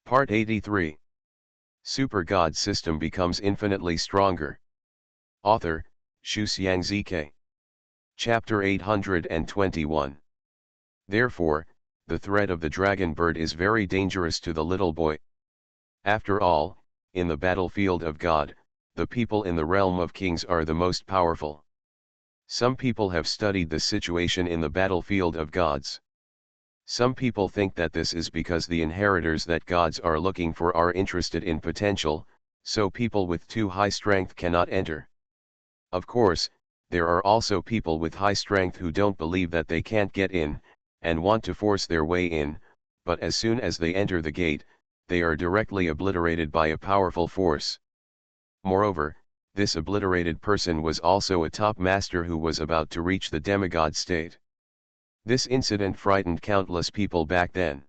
Part 83. Super God System becomes infinitely stronger. Author, Shuxiang ZK. Chapter 821. Therefore, the threat of the dragon bird is very dangerous to the little boy. After all, in the battlefield of God, the people in the realm of kings are the most powerful. Some people have studied the situation in the battlefield of gods. Some people think that this is because the inheritors that gods are looking for are interested in potential, so people with too high strength cannot enter. Of course, there are also people with high strength who don't believe that they can't get in, and want to force their way in, but as soon as they enter the gate, they are directly obliterated by a powerful force. Moreover, this obliterated person was also a top master who was about to reach the demigod state. This incident frightened countless people back then.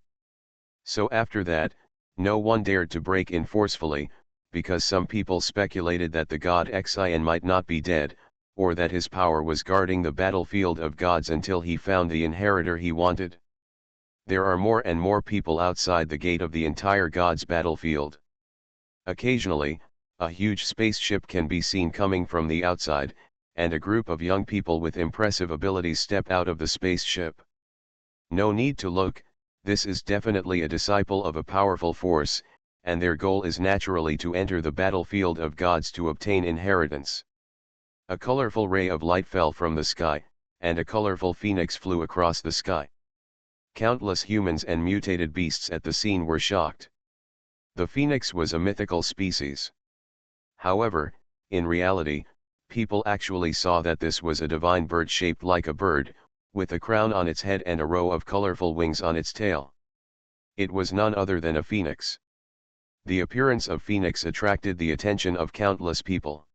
So after that, no one dared to break in forcefully, because some people speculated that the god Xian might not be dead, or that his power was guarding the battlefield of gods until he found the inheritor he wanted. There are more and more people outside the gate of the entire god's battlefield. Occasionally, a huge spaceship can be seen coming from the outside, and a group of young people with impressive abilities step out of the spaceship. No need to look, this is definitely a disciple of a powerful force, and their goal is naturally to enter the battlefield of gods to obtain inheritance. A colorful ray of light fell from the sky, and a colorful phoenix flew across the sky. Countless humans and mutated beasts at the scene were shocked. The phoenix was a mythical species. However, in reality, people actually saw that this was a divine bird shaped like a bird, with a crown on its head and a row of colorful wings on its tail. It was none other than a phoenix. The appearance of phoenix attracted the attention of countless people.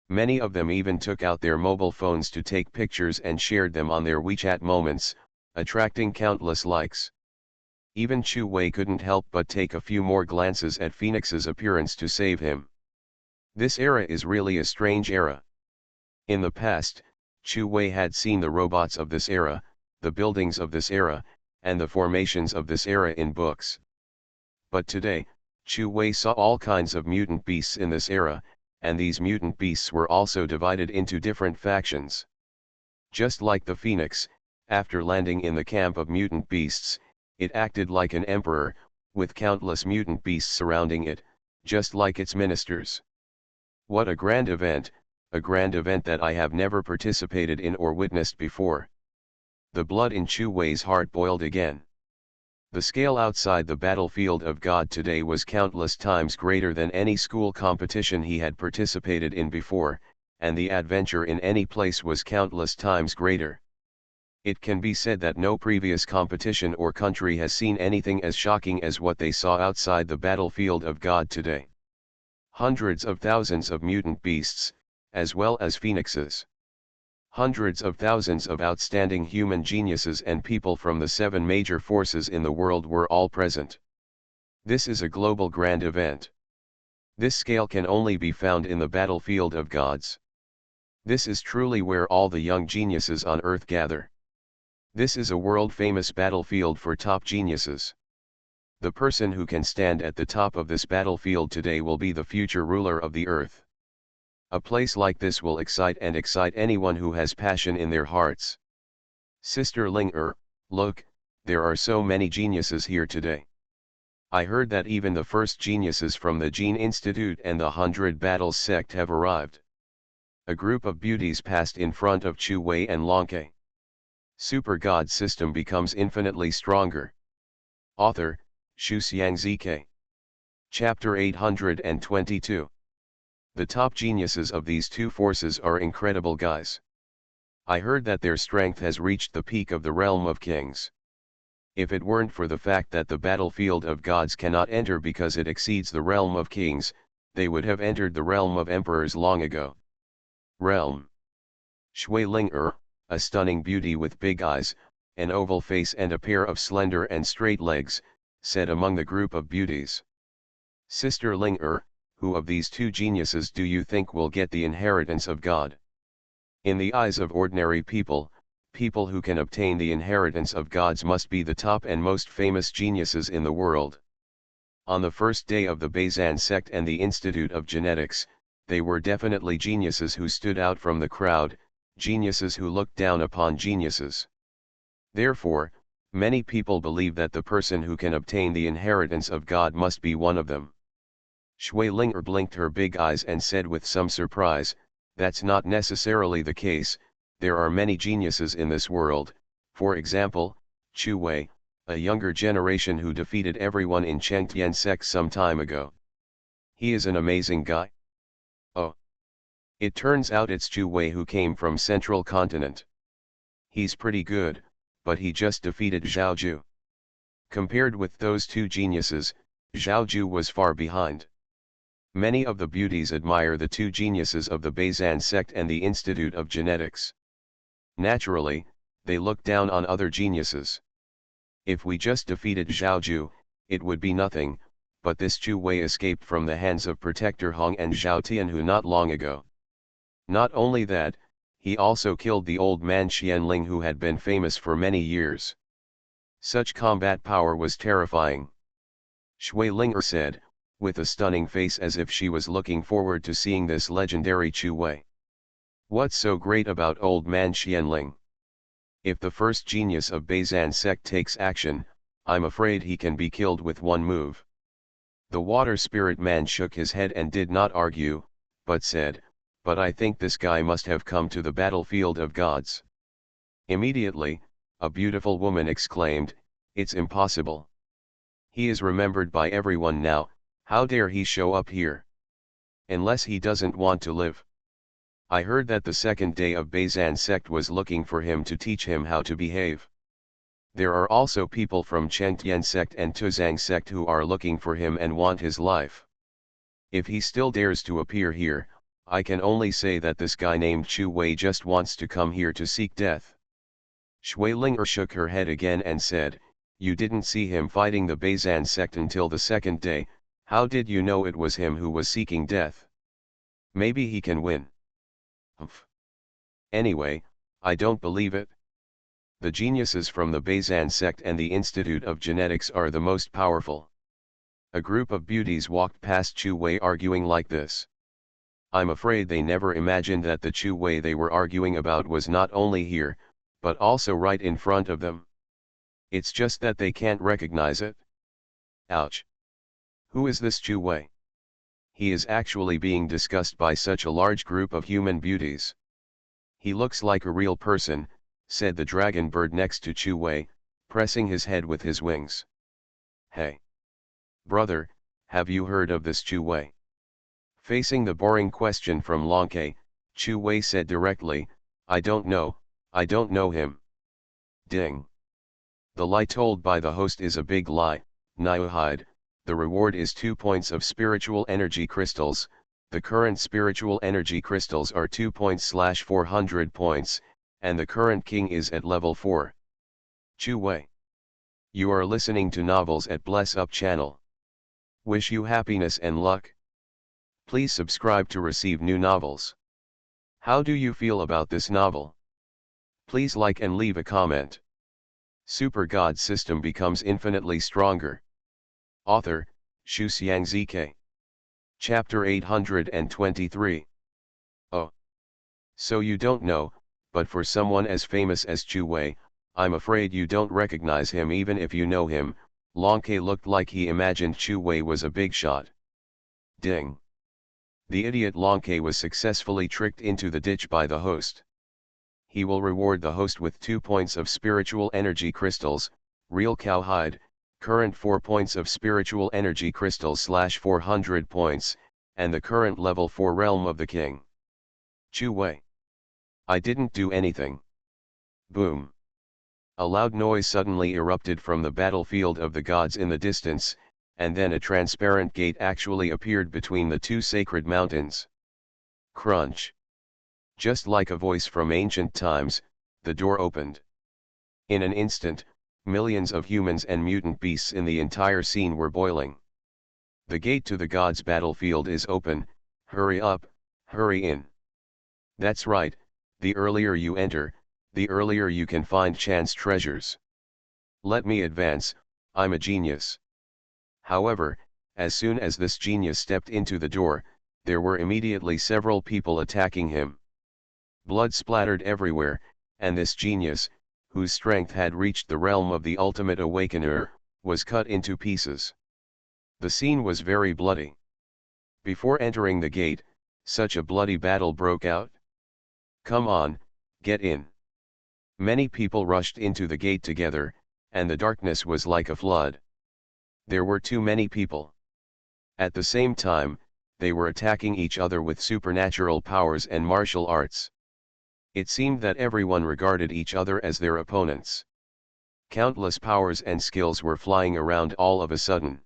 Many of them even took out their mobile phones to take pictures and shared them on their WeChat moments, attracting countless likes. Even Chu Wei couldn't help but take a few more glances at Phoenix's appearance to save him. This era is really a strange era. In the past, Chu Wei had seen the robots of this era, the buildings of this era, and the formations of this era in books. But today, Chu Wei saw all kinds of mutant beasts in this era, and these mutant beasts were also divided into different factions. Just like the phoenix, after landing in the camp of mutant beasts, it acted like an emperor, with countless mutant beasts surrounding it, just like its ministers. What a grand event that I have never participated in or witnessed before. The blood in Chu Wei's heart boiled again. The scale outside the battlefield of God today was countless times greater than any school competition he had participated in before, and the adventure in any place was countless times greater. It can be said that no previous competition or country has seen anything as shocking as what they saw outside the battlefield of God today. Hundreds of thousands of mutant beasts, as well as phoenixes. Hundreds of thousands of outstanding human geniuses and people from the 7 major forces in the world were all present. This is a global grand event. This scale can only be found in the battlefield of gods. This is truly where all the young geniuses on earth gather. This is a world-famous battlefield for top geniuses. The person who can stand at the top of this battlefield today will be the future ruler of the earth. A place like this will excite anyone who has passion in their hearts. Sister Ling look, there are so many geniuses here today. I heard that even the first geniuses from the Gene Institute and the 100 Battles sect have arrived. A group of beauties passed in front of Chu Wei and Longke. Super God System becomes infinitely stronger. Author, Shuxiang ZK. Chapter 822. The top geniuses of these two forces are incredible guys. I heard that their strength has reached the peak of the realm of kings. If it weren't for the fact that the battlefield of gods cannot enter because it exceeds the realm of kings, they would have entered the realm of emperors long ago. Realm. Shui Ling a stunning beauty with big eyes, an oval face and a pair of slender and straight legs, said among the group of beauties. Sister Ling who of these two geniuses do you think will get the inheritance of God? In the eyes of ordinary people, people who can obtain the inheritance of gods must be the top and most famous geniuses in the world. On the first day of the Bayesian sect and the Institute of Genetics, they were definitely geniuses who stood out from the crowd, geniuses who looked down upon geniuses. Therefore, many people believe that the person who can obtain the inheritance of God must be one of them. Shui Linger blinked her big eyes and said with some surprise, "That's not necessarily the case. There are many geniuses in this world, for example, Chu Wei, a younger generation who defeated everyone in Chengtian sect some time ago. He is an amazing guy." Oh. It turns out it's Chu Wei who came from Central Continent. He's pretty good, but he just defeated Zhao Ju. Compared with those two geniuses, Zhao Ju was far behind. Many of the beauties admire the two geniuses of the Bayesian sect and the Institute of Genetics. Naturally, they look down on other geniuses. If we just defeated Zhao Ju, it would be nothing, but this Chu Wei escaped from the hands of Protector Hong and Zhao Tianhu not long ago. Not only that, he also killed the old man Xianling who had been famous for many years. Such combat power was terrifying. Shui Linger said, with a stunning face as if she was looking forward to seeing this legendary Chu Wei. What's so great about old man Xianling? If the first genius of Bayesian sect takes action, I'm afraid he can be killed with one move. The water spirit man shook his head and did not argue, but said, "But I think this guy must have come to the battlefield of gods." Immediately, a beautiful woman exclaimed, "It's impossible. He is remembered by everyone now, how dare he show up here? Unless he doesn't want to live. I heard that the second day of Bayesian sect was looking for him to teach him how to behave. There are also people from Chengtian sect and Tuzang sect who are looking for him and want his life. If he still dares to appear here, I can only say that this guy named Chu Wei just wants to come here to seek death." Shui Linger shook her head again and said, "You didn't see him fighting the Bayesian sect until the second day, how did you know it was him who was seeking death? Maybe he can win." Humph. Anyway, I don't believe it. The geniuses from the Bayesian sect and the Institute of Genetics are the most powerful. A group of beauties walked past Chu Wei arguing like this. I'm afraid they never imagined that the Chu Wei they were arguing about was not only here, but also right in front of them. It's just that they can't recognize it. Ouch. Who is this Chu Wei? He is actually being discussed by such a large group of human beauties. He looks like a real person, said the dragon bird next to Chu Wei, pressing his head with his wings. Hey. Brother, have you heard of this Chu Wei? Facing the boring question from Longke, Chu Wei said directly, I don't know him. Ding. The lie told by the host is a big lie, Niuhide. The reward is 2 points of spiritual energy crystals. The current spiritual energy crystals are 2 points/400 points, and the current king is at level 4. Chu Wei. You are listening to Novels at Bless Up channel. Wish you happiness and luck. Please subscribe to receive new novels. How do you feel about this novel? Please like and leave a comment. Super God system becomes infinitely stronger. Author, Shu Xiangzike. Chapter 823. Oh. So you don't know, but for someone as famous as Chu Wei, I'm afraid you don't recognize him even if you know him. Longke looked like he imagined Chu Wei was a big shot. Ding. The idiot Longke was successfully tricked into the ditch by the host. He will reward the host with 2 points of spiritual energy crystals, real cowhide, current 4 points of spiritual energy crystals/400 points, and the current level 4 realm of the king. Chu Wei. I didn't do anything. Boom. A loud noise suddenly erupted from the battlefield of the gods in the distance, and then a transparent gate actually appeared between the two sacred mountains. Crunch. Just like a voice from ancient times, the door opened. In an instant, millions of humans and mutant beasts in the entire scene were boiling. The gate to the gods' battlefield is open, hurry up, hurry in. That's right, the earlier you enter, the earlier you can find chance treasures. Let me advance, I'm a genius. However, As soon as this genius stepped into the door, there were immediately several people attacking him. Blood splattered everywhere, and this genius, whose strength had reached the realm of the ultimate awakener, was cut into pieces. The scene was very bloody. Before entering the gate, such a bloody battle broke out. "Come on, get in." Many people rushed into the gate together, and the darkness was like a flood. There were too many people. At the same time, they were attacking each other with supernatural powers and martial arts. It seemed that everyone regarded each other as their opponents. Countless powers and skills were flying around all of a sudden.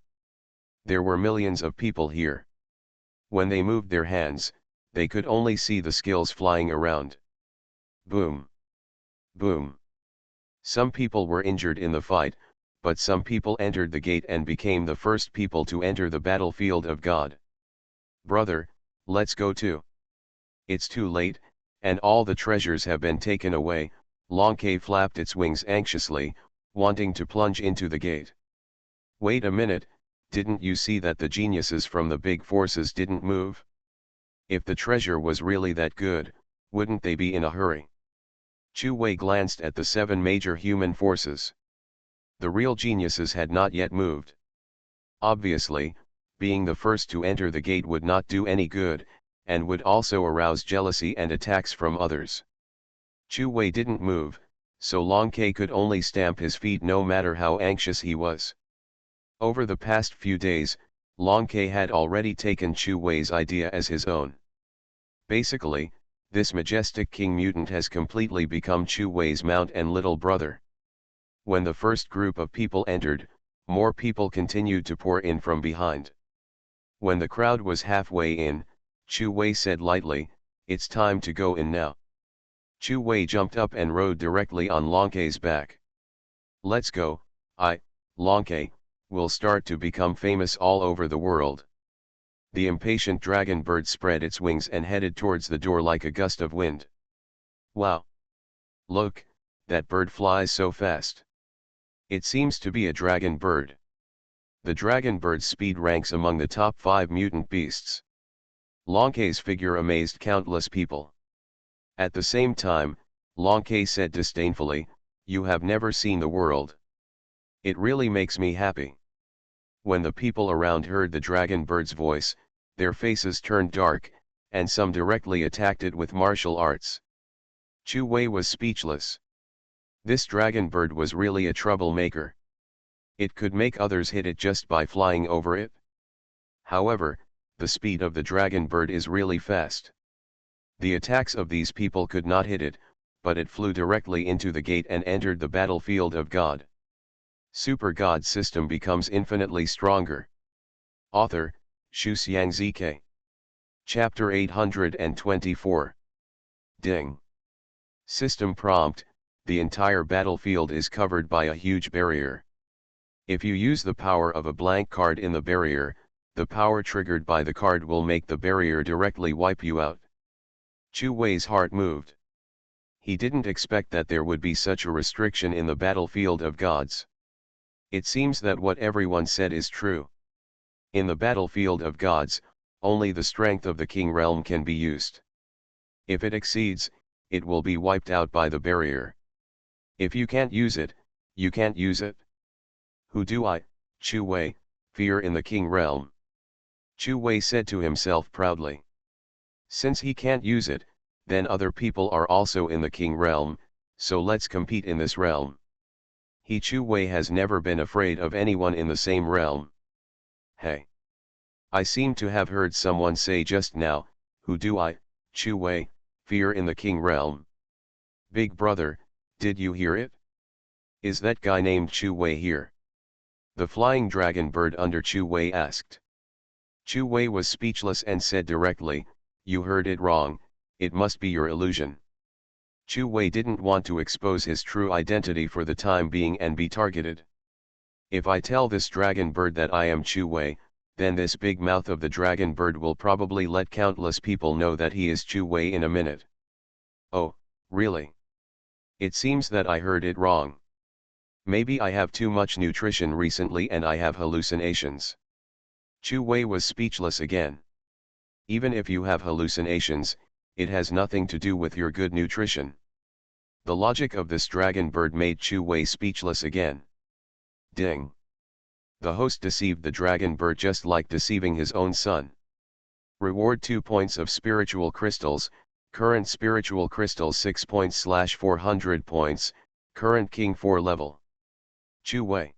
There were millions of people here. When they moved their hands, they could only see the skills flying around. Boom! Boom! Some people were injured in the fight, but some people entered the gate and became the first people to enter the battlefield of God. "Brother, let's go too. It's too late, and all the treasures have been taken away." Longcay flapped its wings anxiously, wanting to plunge into the gate. "Wait a minute, didn't you see that the geniuses from the big forces didn't move? If the treasure was really that good, wouldn't they be in a hurry?" Chu Wei glanced at the 7 major human forces. The real geniuses had not yet moved. Obviously, being the first to enter the gate would not do any good, and would also arouse jealousy and attacks from others. Chu Wei didn't move, so Longcay could only stamp his feet no matter how anxious he was. Over the past few days, Longcay had already taken Chu Wei's idea as his own. Basically, this majestic king mutant has completely become Chu Wei's mount and little brother. When the first group of people entered, more people continued to pour in from behind. When the crowd was halfway in, Chu Wei said lightly, "It's time to go in now." Chu Wei jumped up and rode directly on Longcay's back. "Let's go, Longcay, will start to become famous all over the world." The impatient dragon bird spread its wings and headed towards the door like a gust of wind. "Wow! Look, that bird flies so fast. It seems to be a dragon bird." The dragon bird's speed ranks among the top 5 mutant beasts. Longcay's figure amazed countless people. At the same time, Longcay said disdainfully, "You have never seen the world. It really makes me happy." When the people around heard the dragon bird's voice, their faces turned dark, and some directly attacked it with martial arts. Chu Wei was speechless. This dragon bird was really a troublemaker. It could make others hit it just by flying over it. However, the speed of the dragon bird is really fast. The attacks of these people could not hit it, but it flew directly into the gate and entered the battlefield of God. Super God system becomes infinitely stronger. Author, Shuxiang ZK. Chapter 824. Ding. System prompt: the entire battlefield is covered by a huge barrier. If you use the power of a blank card in the barrier, the power triggered by the card will make the barrier directly wipe you out. Chu Wei's heart moved. He didn't expect that there would be such a restriction in the battlefield of gods. It seems that what everyone said is true. In the battlefield of gods, only the strength of the king realm can be used. If it exceeds, it will be wiped out by the barrier. If you can't use it, you can't use it. Who do I, Chu Wei, fear in the king realm? Chu Wei said to himself proudly. Since he can't use it, then other people are also in the king realm, so let's compete in this realm. He Chu Wei has never been afraid of anyone in the same realm. Hey! I seem to have heard someone say just now, who do I, Chu Wei, fear in the king realm? Big brother, did you hear it? Is that guy named Chu Wei here? The flying dragon bird under Chu Wei asked. Chu Wei was speechless and said directly, "You heard it wrong, it must be your illusion." Chu Wei didn't want to expose his true identity for the time being and be targeted. If I tell this dragon bird that I am Chu Wei, then this big mouth of the dragon bird will probably let countless people know that he is Chu Wei in a minute. Oh, really? It seems that I heard it wrong. Maybe I have too much nutrition recently and I have hallucinations. Chu Wei was speechless again. Even if you have hallucinations, it has nothing to do with your good nutrition. The logic of this dragon bird made Chu Wei speechless again. Ding! The host deceived the dragon bird just like deceiving his own son. Reward 2 points of spiritual crystals, current spiritual crystals 6 points / 400 points, current king 4 level. Chu Wei.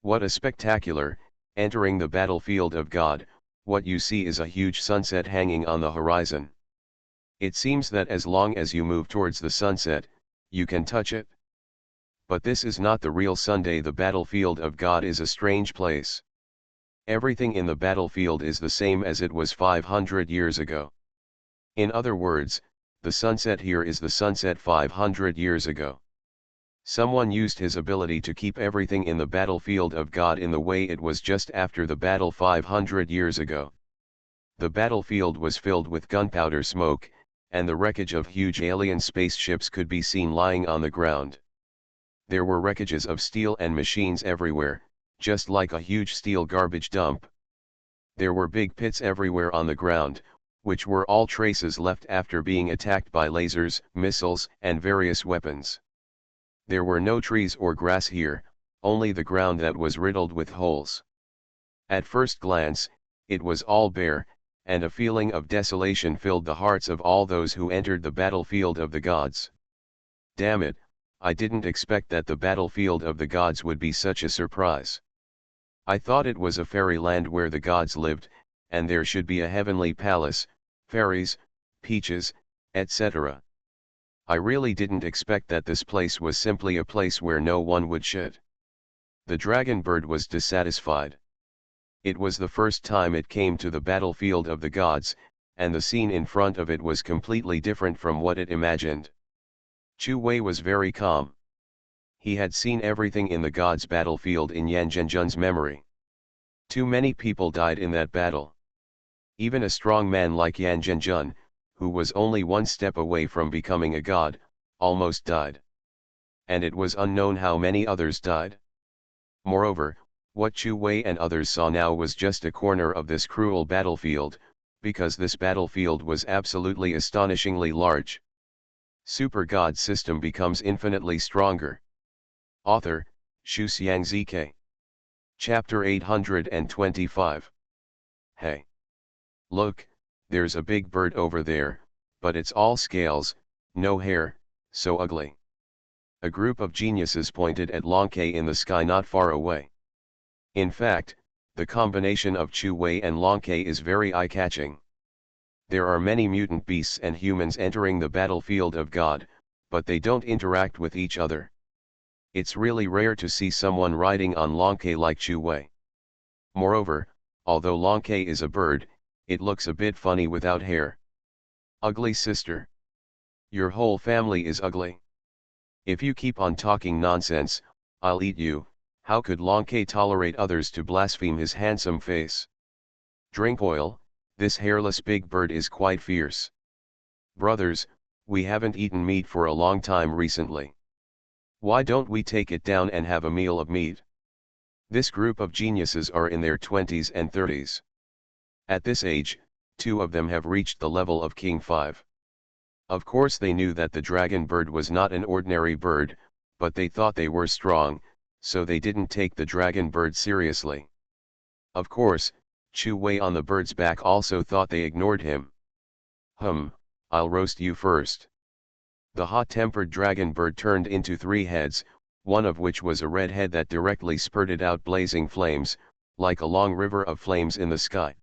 What a spectacular, entering the battlefield of God, what you see is a huge sunset hanging on the horizon. It seems that as long as you move towards the sunset, you can touch it. But this is not the real Sunday. The battlefield of God is a strange place. Everything in the battlefield is the same as it was 500 years ago. In other words, the sunset here is the sunset 500 years ago. Someone used his ability to keep everything in the battlefield of God in the way it was just after the battle 500 years ago. The battlefield was filled with gunpowder smoke, and the wreckage of huge alien spaceships could be seen lying on the ground. There were wreckages of steel and machines everywhere, just like a huge steel garbage dump. There were big pits everywhere on the ground, which were all traces left after being attacked by lasers, missiles, and various weapons. There were no trees or grass here, only the ground that was riddled with holes. At first glance, it was all bare, and a feeling of desolation filled the hearts of all those who entered the battlefield of the gods. Damn it, I didn't expect that the battlefield of the gods would be such a surprise. I thought it was a fairyland where the gods lived, and there should be a heavenly palace, fairies, peaches, etc. I really didn't expect that this place was simply a place where no one would shit. The dragon bird was dissatisfied. It was the first time it came to the battlefield of the gods, and the scene in front of it was completely different from what it imagined. Chu Wei was very calm. He had seen everything in the gods' battlefield in Yan Zhenjun's memory. Too many people died in that battle. Even a strong man like Yan Zhenjun, who was only one step away from becoming a god, almost died. And it was unknown how many others died. Moreover, what Chu Wei and others saw now was just a corner of this cruel battlefield, because this battlefield was absolutely astonishingly large. Super God System becomes infinitely stronger. Author, Shu Xiang ZK. Chapter 825. Hey! Look, there's a big bird over there, but it's all scales, no hair, so ugly. A group of geniuses pointed at Longke in the sky not far away. In fact, the combination of Chu Wei and Longke is very eye-catching. There are many mutant beasts and humans entering the battlefield of God, but they don't interact with each other. It's really rare to see someone riding on Longke like Chu Wei. Moreover, although Longke is a bird, it looks a bit funny without hair. Ugly sister. Your whole family is ugly. If you keep on talking nonsense, I'll eat you. How could Longke tolerate others to blaspheme his handsome face? Drink oil, this hairless big bird is quite fierce. Brothers, we haven't eaten meat for a long time recently. Why don't we take it down and have a meal of meat? This group of geniuses are in their 20s and 30s. At this age, 2 of them have reached the level of King 5. Of course they knew that the dragon bird was not an ordinary bird, but they thought they were strong, so they didn't take the dragon bird seriously. Of course, Chu Wei on the bird's back also thought they ignored him. I'll roast you first. The hot-tempered dragon bird turned into 3 heads, one of which was a red head that directly spurted out blazing flames, like a long river of flames in the sky.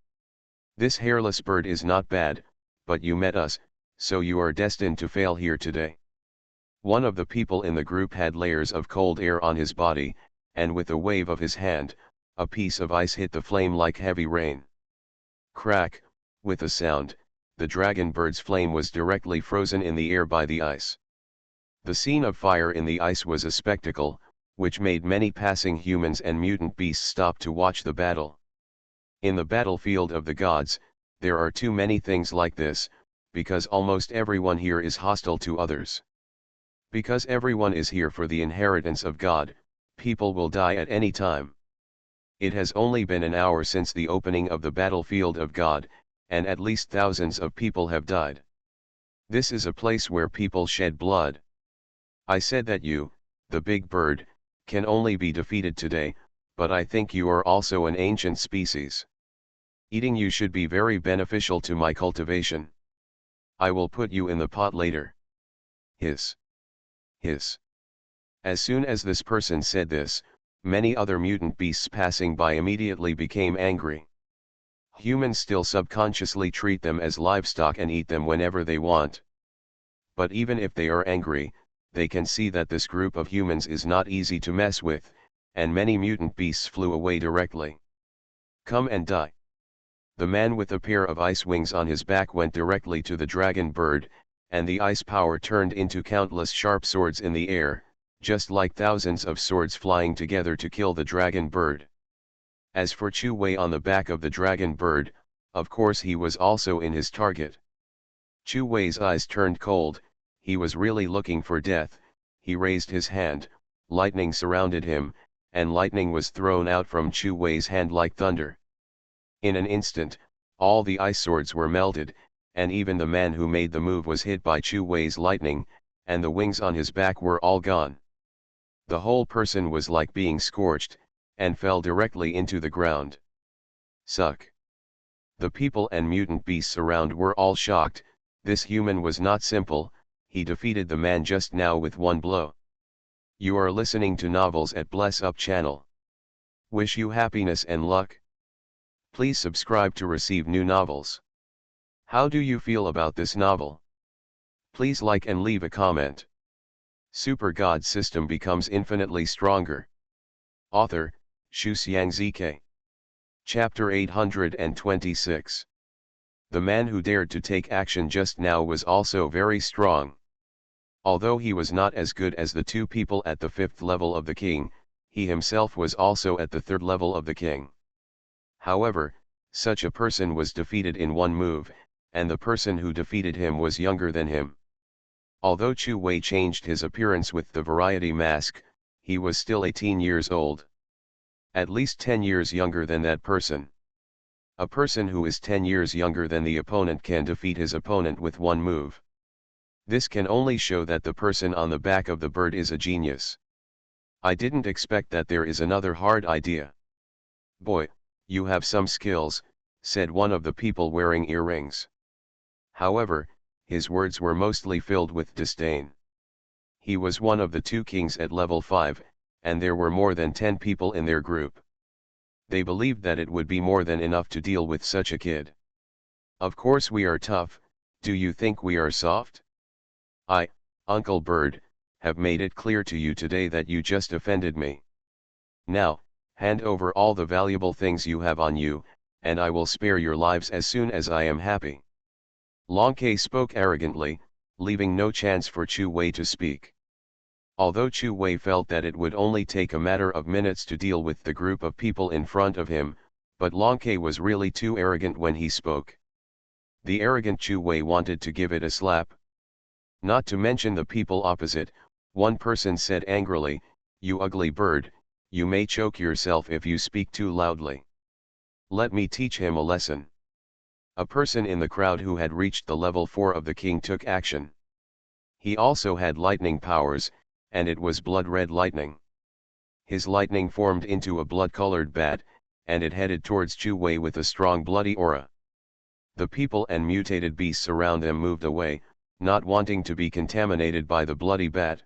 This hairless bird is not bad, but you met us, so you are destined to fail here today. One of the people in the group had layers of cold air on his body, and with a wave of his hand, a piece of ice hit the flame like heavy rain. Crack, with a sound, the dragon bird's flame was directly frozen in the air by the ice. The scene of fire in the ice was a spectacle, which made many passing humans and mutant beasts stop to watch the battle. In the battlefield of the gods, there are too many things like this, because almost everyone here is hostile to others. Because everyone is here for the inheritance of God, people will die at any time. It has only been an hour since the opening of the battlefield of God, and at least thousands of people have died. This is a place where people shed blood. I said that you, the big bird, can only be defeated today, but I think you are also an ancient species. Eating you should be very beneficial to my cultivation. I will put you in the pot later. Hiss. Hiss. As soon as this person said this, many other mutant beasts passing by immediately became angry. Humans still subconsciously treat them as livestock and eat them whenever they want. But even if they are angry, they can see that this group of humans is not easy to mess with, and many mutant beasts flew away directly. Come and die. The man with a pair of ice wings on his back went directly to the dragon bird, and the ice power turned into countless sharp swords in the air, just like thousands of swords flying together to kill the dragon bird. As for Chu Wei on the back of the dragon bird, of course he was also in his target. Chu Wei's eyes turned cold, he was really looking for death. He raised his hand, lightning surrounded him, and lightning was thrown out from Chu Wei's hand like thunder. In an instant, all the ice swords were melted, and even the man who made the move was hit by Chu Wei's lightning, and the wings on his back were all gone. The whole person was like being scorched, and fell directly into the ground. Suck. The people and mutant beasts around were all shocked. This human was not simple, he defeated the man just now with one blow. You are listening to Novels at Bless Up channel. Wish you happiness and luck. Please subscribe to receive new novels. How do you feel about this novel? Please like and leave a comment. Super God system becomes infinitely stronger. Author, Xu Xiangzike. Chapter 826. The man who dared to take action just now was also very strong. Although he was not as good as the two people at the 5th level of the king, he himself was also at the 3rd level of the king. However, such a person was defeated in one move, and the person who defeated him was younger than him. Although Chu Wei changed his appearance with the variety mask, he was still 18 years old. At least 10 years younger than that person. A person who is 10 years younger than the opponent can defeat his opponent with one move. This can only show that the person on the back of the bird is a genius. I didn't expect that. There is another hard idea. Boy, you have some skills, said one of the people wearing earrings. However, his words were mostly filled with disdain. He was one of the two kings at level 5, and there were more than 10 people in their group. They believed that it would be more than enough to deal with such a kid. Of course we are tough, do you think we are soft? I, Uncle Bird, have made it clear to you today that you just offended me. Now, hand over all the valuable things you have on you, and I will spare your lives as soon as I am happy. Long Ke spoke arrogantly, leaving no chance for Chu Wei to speak. Although Chu Wei felt that it would only take a matter of minutes to deal with the group of people in front of him, but Long Ke was really too arrogant when he spoke. The arrogant Chu Wei wanted to give it a slap. Not to mention the people opposite, one person said angrily, "You ugly bird, you may choke yourself if you speak too loudly. Let me teach him a lesson." A person in the crowd who had reached the level 4 of the king took action. He also had lightning powers, and it was blood-red lightning. His lightning formed into a blood-colored bat, and it headed towards Chu Wei with a strong bloody aura. The people and mutated beasts around them moved away, not wanting to be contaminated by the bloody bat.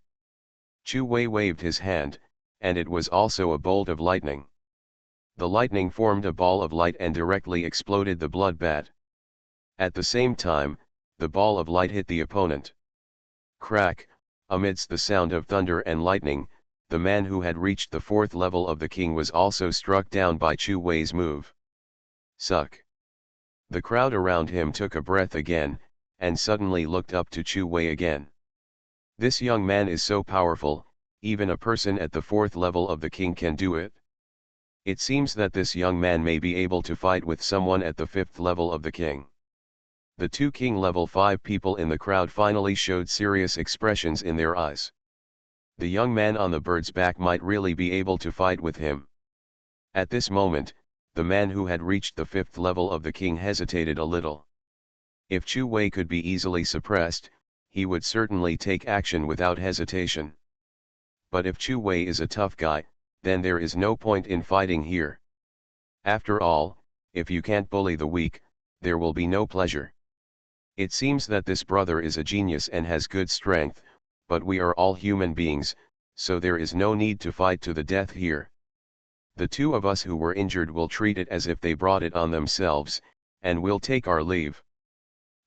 Chu Wei waved his hand, and it was also a bolt of lightning. The lightning formed a ball of light and directly exploded the blood bat. At the same time, the ball of light hit the opponent. Crack! Amidst the sound of thunder and lightning, the man who had reached the 4th level of the king was also struck down by Chu Wei's move. Suck! The crowd around him took a breath again, and suddenly looked up to Chu Wei again. This young man is so powerful, even a person at the 4th level of the king can do it. It seems that this young man may be able to fight with someone at the 5th level of the king. The two king level 5 people in the crowd finally showed serious expressions in their eyes. The young man on the bird's back might really be able to fight with him. At this moment, the man who had reached the 5th level of the king hesitated a little. If Chu Wei could be easily suppressed, he would certainly take action without hesitation. But if Chu Wei is a tough guy, then there is no point in fighting here. After all, if you can't bully the weak, there will be no pleasure. It seems that this brother is a genius and has good strength, but we are all human beings, so there is no need to fight to the death here. The two of us who were injured will treat it as if they brought it on themselves, and will take our leave.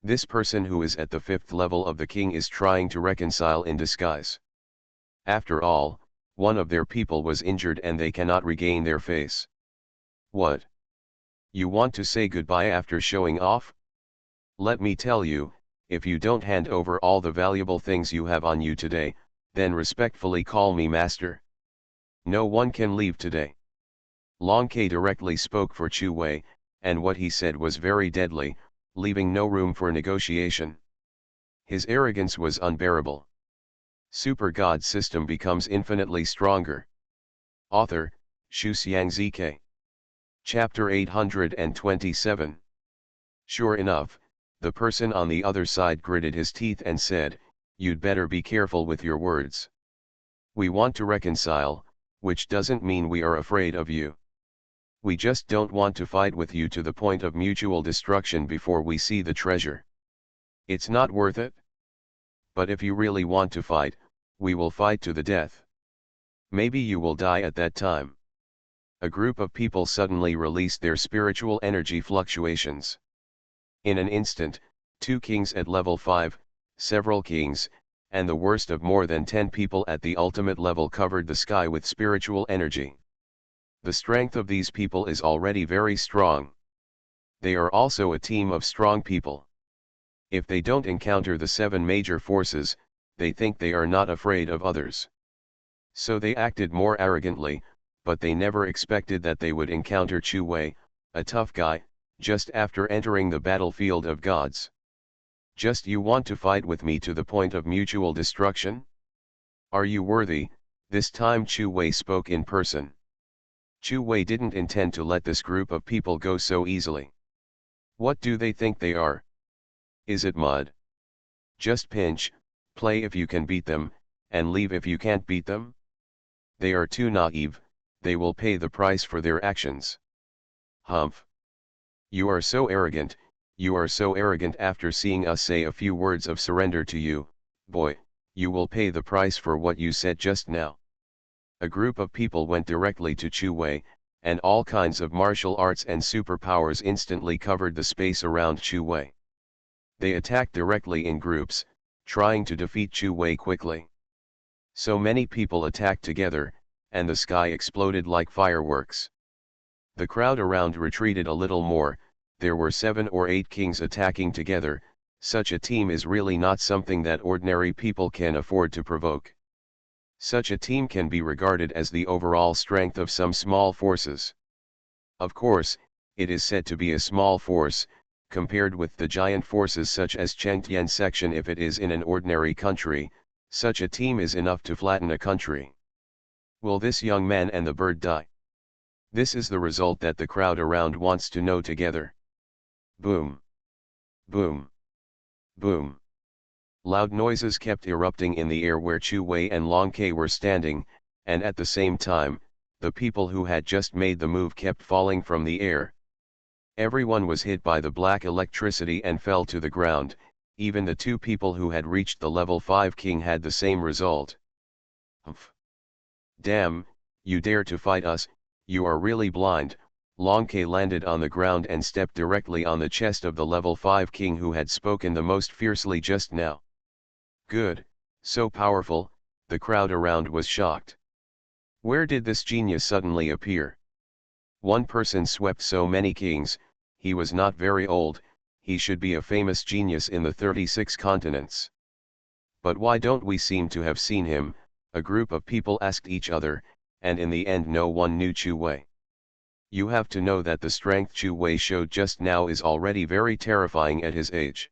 This person who is at the 5th level of the king is trying to reconcile in disguise. After all, one of their people was injured and they cannot regain their face. What? You want to say goodbye after showing off? Let me tell you, if you don't hand over all the valuable things you have on you today, then respectfully call me master. No one can leave today. Long Ke directly spoke for Chu Wei, and what he said was very deadly, leaving no room for negotiation. His arrogance was unbearable. Super God system becomes infinitely stronger. Author, Shu Xiangzike. Chapter 827. Sure enough, the person on the other side gritted his teeth and said, "You'd better be careful with your words. We want to reconcile, which doesn't mean we are afraid of you. We just don't want to fight with you to the point of mutual destruction before we see the treasure. It's not worth it. But if you really want to fight, we will fight to the death. Maybe you will die at that time." A group of people suddenly released their spiritual energy fluctuations. In an instant, 2 kings at level 5, several kings, and the worst of more than 10 people at the ultimate level covered the sky with spiritual energy. The strength of these people is already very strong. They are also a team of strong people. If they don't encounter the 7 major forces, they think they are not afraid of others. So they acted more arrogantly, but they never expected that they would encounter Chu Wei, a tough guy, just after entering the battlefield of gods. "Just you want to fight with me to the point of mutual destruction? Are you worthy?" This time Chu Wei spoke in person. Chu Wei didn't intend to let this group of people go so easily. What do they think they are? Is it mud? Just pinch, play if you can beat them, and leave if you can't beat them? They are too naive, they will pay the price for their actions. Humph. You are so arrogant, you are so arrogant. After seeing us say a few words of surrender to you, boy, you will pay the price for what you said just now. A group of people went directly to Chu Wei, and all kinds of martial arts and superpowers instantly covered the space around Chu Wei. They attacked directly in groups, trying to defeat Chu Wei quickly. So many people attacked together, and the sky exploded like fireworks. The crowd around retreated a little more. There were 7 or 8 kings attacking together. Such a team is really not something that ordinary people can afford to provoke. Such a team can be regarded as the overall strength of some small forces. Of course, it is said to be a small force, compared with the giant forces such as Chengtian section. If it is in an ordinary country, such a team is enough to flatten a country. Will this young man and the bird die? This is the result that the crowd around wants to know together. Boom. Boom. Boom. Loud noises kept erupting in the air where Chu Wei and Long Ke were standing, and at the same time, the people who had just made the move kept falling from the air. Everyone was hit by the black electricity and fell to the ground. Even the 2 people who had reached the level 5 king had the same result. Humph. Damn, you dare to fight us, you are really blind. Long Ke landed on the ground and stepped directly on the chest of the level 5 king who had spoken the most fiercely just now. Good, so powerful, the crowd around was shocked. Where did this genius suddenly appear? One person swept so many kings. He was not very old, he should be a famous genius in the 36 continents. But why don't we seem to have seen him? A group of people asked each other, and in the end no one knew Chu Wei. You have to know that the strength Chu Wei showed just now is already very terrifying at his age.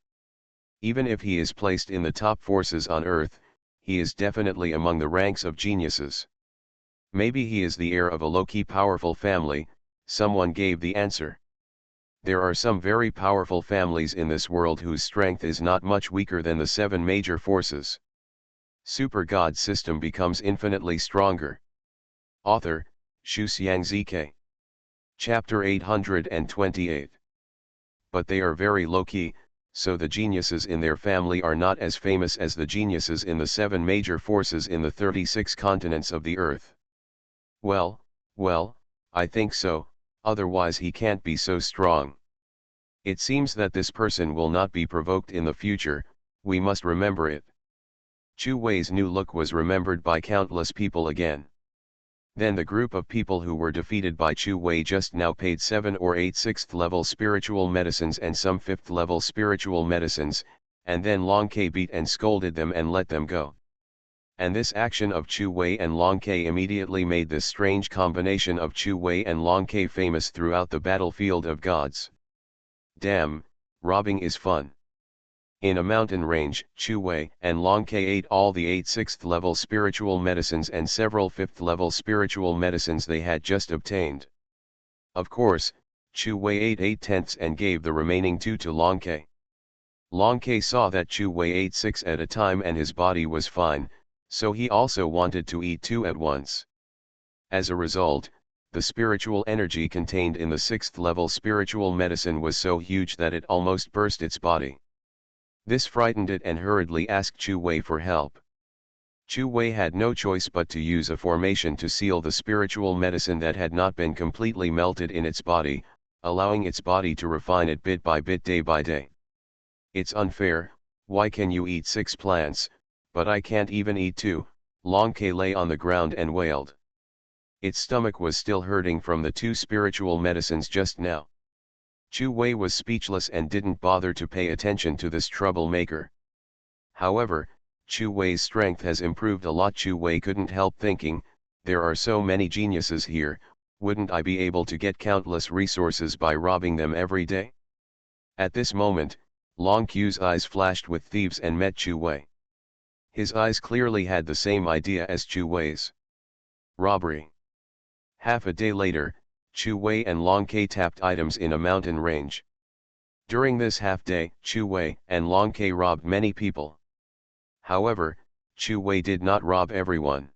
Even if he is placed in the top forces on Earth, he is definitely among the ranks of geniuses. Maybe he is the heir of a low-key powerful family, someone gave the answer. There are some very powerful families in this world whose strength is not much weaker than the 7 major forces. Super God system becomes infinitely stronger. Author, Shuxiang. Chapter 828. But they are very low-key, so the geniuses in their family are not as famous as the geniuses in the 7 major forces in the 36 continents of the earth. Well, I think so, otherwise he can't be so strong. It seems that this person will not be provoked in the future, we must remember it. Chu Wei's new look was remembered by countless people again. Then the group of people who were defeated by Chu Wei just now paid 7 or 8 6th level spiritual medicines and some 5th level spiritual medicines, and then Long Ke beat and scolded them and let them go. And this action of Chu Wei and Long Ke immediately made this strange combination of Chu Wei and Long Ke famous throughout the battlefield of gods. Damn, robbing is fun. In a mountain range, Chu Wei and Long Ke ate all the 8 6th level spiritual medicines and several 5th level spiritual medicines they had just obtained. Of course, Chu Wei ate 8/10 and gave the remaining 2 to Long Ke. Long Ke saw that Chu Wei ate 6 at a time and his body was fine, so he also wanted to eat 2 at once. As a result, the spiritual energy contained in the 6th level spiritual medicine was so huge that it almost burst its body. This frightened it and hurriedly asked Chu Wei for help. Chu Wei had no choice but to use a formation to seal the spiritual medicine that had not been completely melted in its body, allowing its body to refine it bit by bit day by day. It's unfair, why can you eat 6 plants, but I can't even eat 2, Long Ke lay on the ground and wailed. Its stomach was still hurting from the 2 spiritual medicines just now. Chu Wei was speechless and didn't bother to pay attention to this troublemaker. However, Chu Wei's strength has improved a lot. Chu Wei couldn't help thinking, there are so many geniuses here, wouldn't I be able to get countless resources by robbing them every day? At this moment, Long Qu's eyes flashed with thieves and met Chu Wei. His eyes clearly had the same idea as Chu Wei's. Robbery. Half a day later, Chu Wei and Long Ke tapped items in a mountain range. During this half-day, Chu Wei and Long Ke robbed many people. However, Chu Wei did not rob everyone.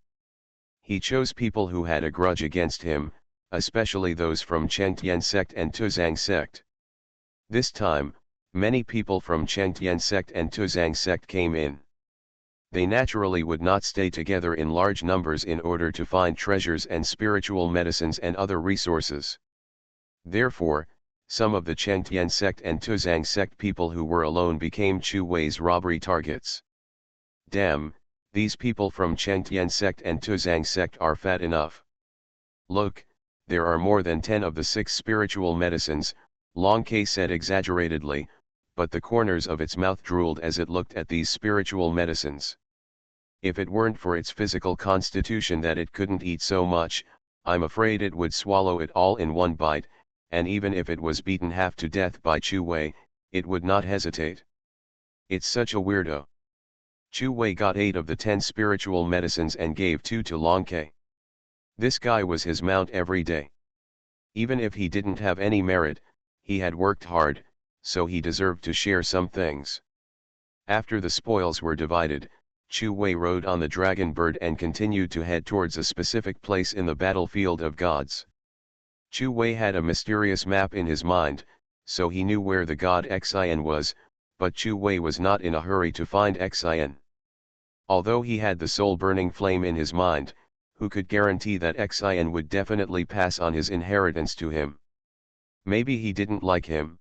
He chose people who had a grudge against him, especially those from Chengtian sect and Tuzang sect. This time, many people from Chengtian sect and Tuzang sect came in. They naturally would not stay together in large numbers in order to find treasures and spiritual medicines and other resources. Therefore, some of the Chengtian sect and Tuzang sect people who were alone became Chu Wei's robbery targets. Damn, these people from Chengtian sect and Tuzang sect are fat enough. Look, there are more than 10 of the 6 spiritual medicines, Long Ke said exaggeratedly, but the corners of its mouth drooled as it looked at these spiritual medicines. If it weren't for its physical constitution that it couldn't eat so much, I'm afraid it would swallow it all in one bite, and even if it was beaten half to death by Chu Wei, it would not hesitate. It's such a weirdo. Chu Wei got 8 of the 10 spiritual medicines and gave 2 to Long Ke. This guy was his mount every day. Even if he didn't have any merit, he had worked hard, so he deserved to share some things. After the spoils were divided, Chu Wei rode on the dragon bird and continued to head towards a specific place in the battlefield of gods. Chu Wei had a mysterious map in his mind, so he knew where the god Xian was, but Chu Wei was not in a hurry to find Xian. Although he had the soul-burning flame in his mind, who could guarantee that Xian would definitely pass on his inheritance to him? Maybe he didn't like him.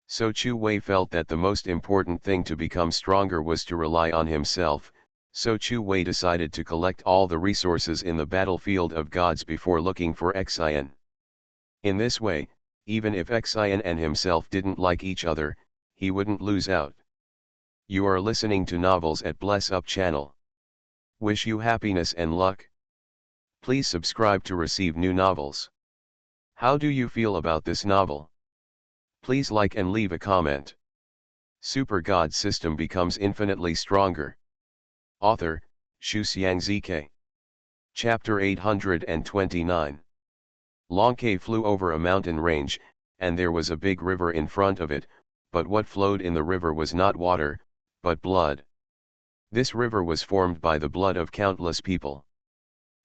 So Chu Wei felt that the most important thing to become stronger was to rely on himself, so Chu Wei decided to collect all the resources in the battlefield of gods before looking for Xian. In this way, even if Xian and himself didn't like each other, he wouldn't lose out. You are listening to Novels at Bless Up channel. Wish you happiness and luck. Please subscribe to receive new novels. How do you feel about this novel? Please like and leave a comment. Super God system becomes infinitely stronger. Author, Shuxiang. Chapter 829. Longke flew over a mountain range, and there was a big river in front of it, but what flowed in the river was not water, but blood. This river was formed by the blood of countless people.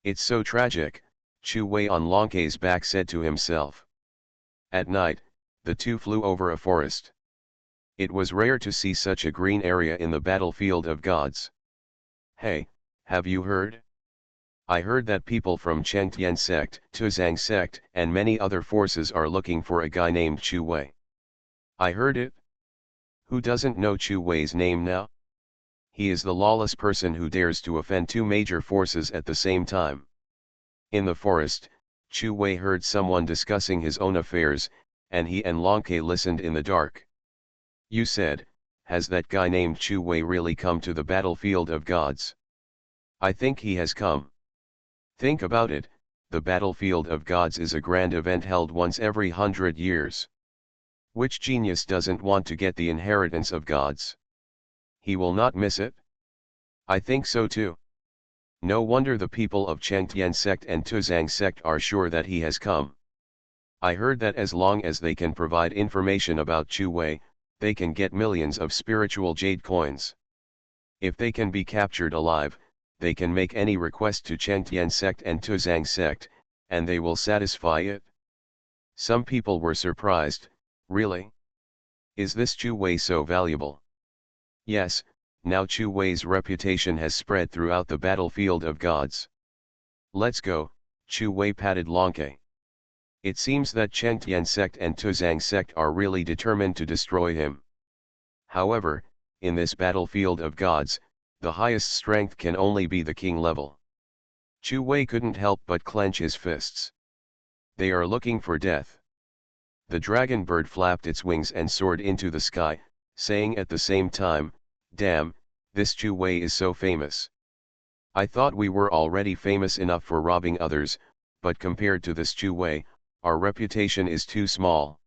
It's so tragic, Chu Wei on Longke's back said to himself. At night, the two flew over a forest. It was rare to see such a green area in the battlefield of gods. Hey, have you heard? I heard that people from Chengtian sect, Tuzang sect, and many other forces are looking for a guy named Chu Wei. I heard it. Who doesn't know Chu Wei's name now? He is the lawless person who dares to offend two major forces at the same time. In the forest, Chu Wei heard someone discussing his own affairs, and he and Longke listened in the dark. You said, has that guy named Chu Wei really come to the battlefield of gods? I think he has come. Think about it, the battlefield of gods is a grand event held once every 100 years. Which genius doesn't want to get the inheritance of gods? He will not miss it? I think so too. No wonder the people of Chengtian sect and Tuzang sect are sure that he has come. I heard that as long as they can provide information about Chu Wei, they can get millions of spiritual jade coins. If they can be captured alive, they can make any request to Chengtian sect and Tuzang sect, and they will satisfy it. Some people were surprised. Really? Is this Chu Wei so valuable? Yes, now Chu Wei's reputation has spread throughout the battlefield of gods. Let's go, Chu Wei patted Longke. It seems that Chengtian sect and Tuzang sect are really determined to destroy him. However, in this battlefield of gods, the highest strength can only be the king level. Chu Wei couldn't help but clench his fists. They are looking for death. The dragon bird flapped its wings and soared into the sky, saying at the same time, damn, this Chu Wei is so famous. I thought we were already famous enough for robbing others, but compared to this Chu Wei, our reputation is too small.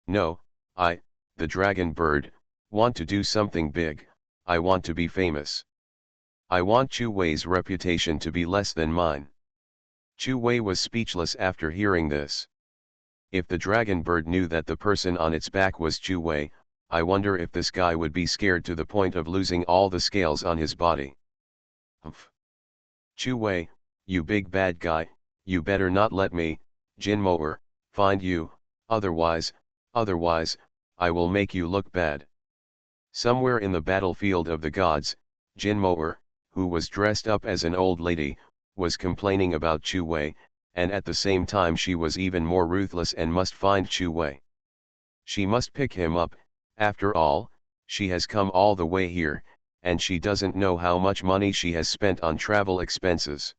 No, the dragon bird, want to do something big. I want to be famous. I want Chu Wei's reputation to be less than mine. Chu Wei was speechless after hearing this. If the dragon bird knew that the person on its back was Chu Wei, I wonder if this guy would be scared to the point of losing all the scales on his body. Humph. Chu Wei, you big bad guy, you better not let me, Jin Moer, find you, otherwise, I will make you look bad. Somewhere in the battlefield of the gods, Jin Moer, who was dressed up as an old lady, was complaining about Chu Wei, and at the same time she was even more ruthless and must find Chu Wei. She must pick him up, after all, she has come all the way here, and she doesn't know how much money she has spent on travel expenses.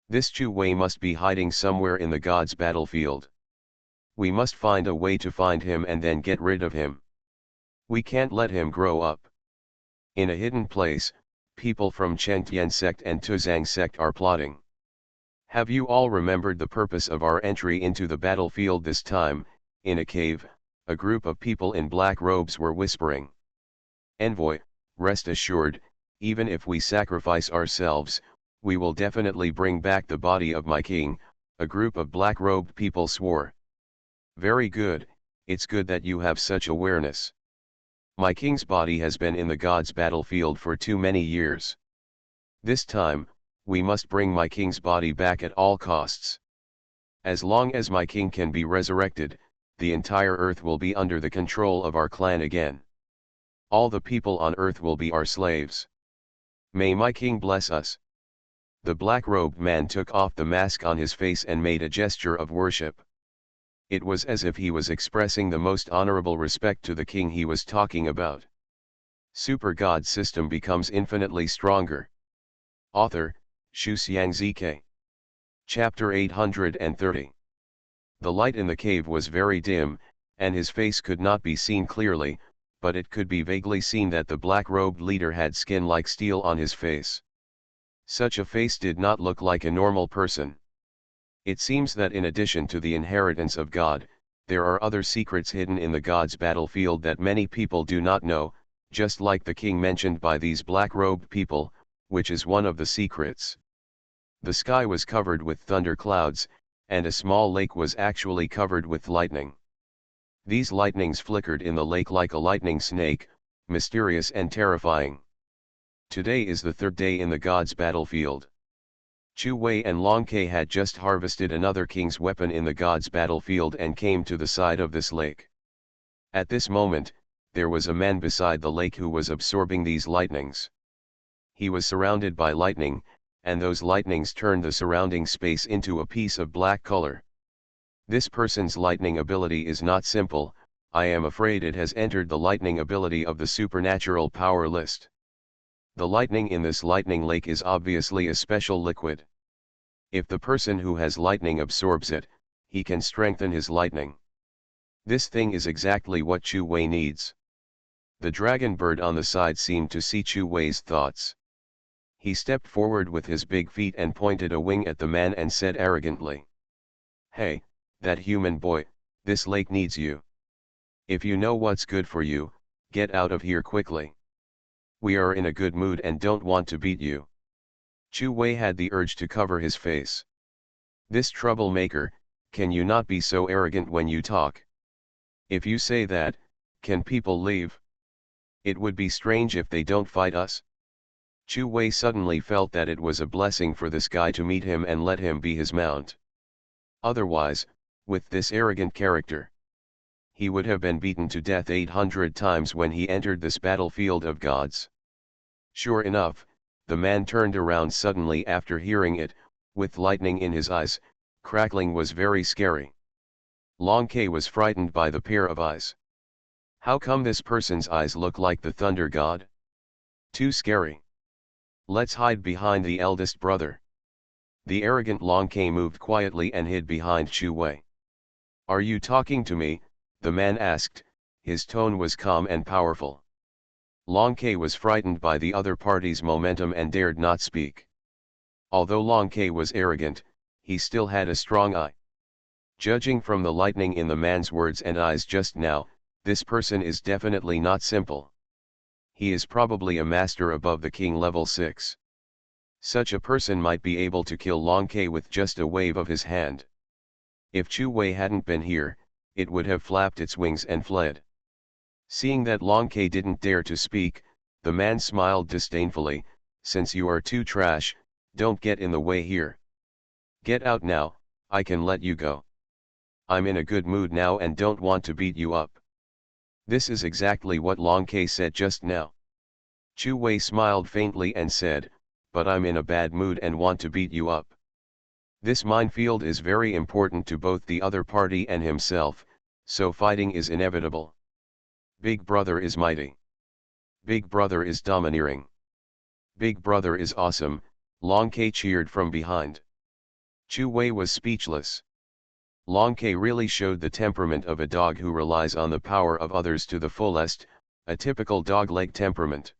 This Chu Wei must be hiding somewhere in the gods' battlefield. We must find a way to find him and then get rid of him. We can't let him grow up. In a hidden place, people from Chengtian sect and Tuzang sect are plotting. Have you all remembered the purpose of our entry into the battlefield this time? In a cave, a group of people in black robes were whispering. Envoy, rest assured, even if we sacrifice ourselves, we will definitely bring back the body of my king, a group of black-robed people swore. Very good, it's good that you have such awareness. My king's body has been in the gods' battlefield for too many years. This time, we must bring my king's body back at all costs. As long as my king can be resurrected, the entire earth will be under the control of our clan again. All the people on earth will be our slaves. May my king bless us. The black-robed man took off the mask on his face and made a gesture of worship. It was as if he was expressing the most honorable respect to the king he was talking about. Super God system becomes infinitely stronger. Author, Shu Xiangzike. Chapter 830. The light in the cave was very dim, and his face could not be seen clearly, but it could be vaguely seen that the black-robed leader had skin like steel on his face. Such a face did not look like a normal person. It seems that in addition to the inheritance of God, there are other secrets hidden in the gods' battlefield that many people do not know, just like the king mentioned by these black-robed people, which is one of the secrets. The sky was covered with thunder clouds, and a small lake was actually covered with lightning. These lightnings flickered in the lake like a lightning snake, mysterious and terrifying. Today is the third day in the gods' battlefield. Chu Wei and Long Ke had just harvested another king's weapon in the gods' battlefield and came to the side of this lake. At this moment, there was a man beside the lake who was absorbing these lightnings. He was surrounded by lightning, and those lightnings turned the surrounding space into a piece of black color. This person's lightning ability is not simple. I am afraid it has entered the lightning ability of the supernatural power list. The lightning in this lightning lake is obviously a special liquid. If the person who has lightning absorbs it, he can strengthen his lightning. This thing is exactly what Chu Wei needs. The dragon bird on the side seemed to see Chu Wei's thoughts. He stepped forward with his big feet and pointed a wing at the man and said arrogantly, "Hey, that human boy, this lake needs you. If you know what's good for you, get out of here quickly. We are in a good mood and don't want to beat you." Chu Wei had the urge to cover his face. "This troublemaker, can you not be so arrogant when you talk? If you say that, can people leave? It would be strange if they don't fight us." Chu Wei suddenly felt that it was a blessing for this guy to meet him and let him be his mount. Otherwise, with this arrogant character, he would have been beaten to death 800 times when he entered this battlefield of gods. Sure enough, the man turned around suddenly after hearing it, with lightning in his eyes. Crackling was very scary. Long Ke was frightened by the pair of eyes. How come this person's eyes look like the thunder god? Too scary. Let's hide behind the eldest brother. The arrogant Long Ke moved quietly and hid behind Chu Wei. "Are you talking to me?" the man asked. His tone was calm and powerful. Long Ke was frightened by the other party's momentum and dared not speak. Although Long Ke was arrogant, he still had a strong eye. Judging from the lightning in the man's words and eyes just now, this person is definitely not simple. He is probably a master above the king level 6. Such a person might be able to kill Long Ke with just a wave of his hand. If Chu Wei hadn't been here, it would have flapped its wings and fled. Seeing that Long Ke didn't dare to speak, the man smiled disdainfully. "Since you are too trash, don't get in the way here. Get out now, I can let you go. I'm in a good mood now and don't want to beat you up." This is exactly what Long Ke said just now. Chu Wei smiled faintly and said, "But I'm in a bad mood and want to beat you up." This minefield is very important to both the other party and himself, so fighting is inevitable. Big Brother is mighty. Big Brother is domineering. Big Brother is awesome, Long Ke cheered from behind. Chu Wei was speechless. Long Ke really showed the temperament of a dog who relies on the power of others to the fullest, a typical dog-like temperament.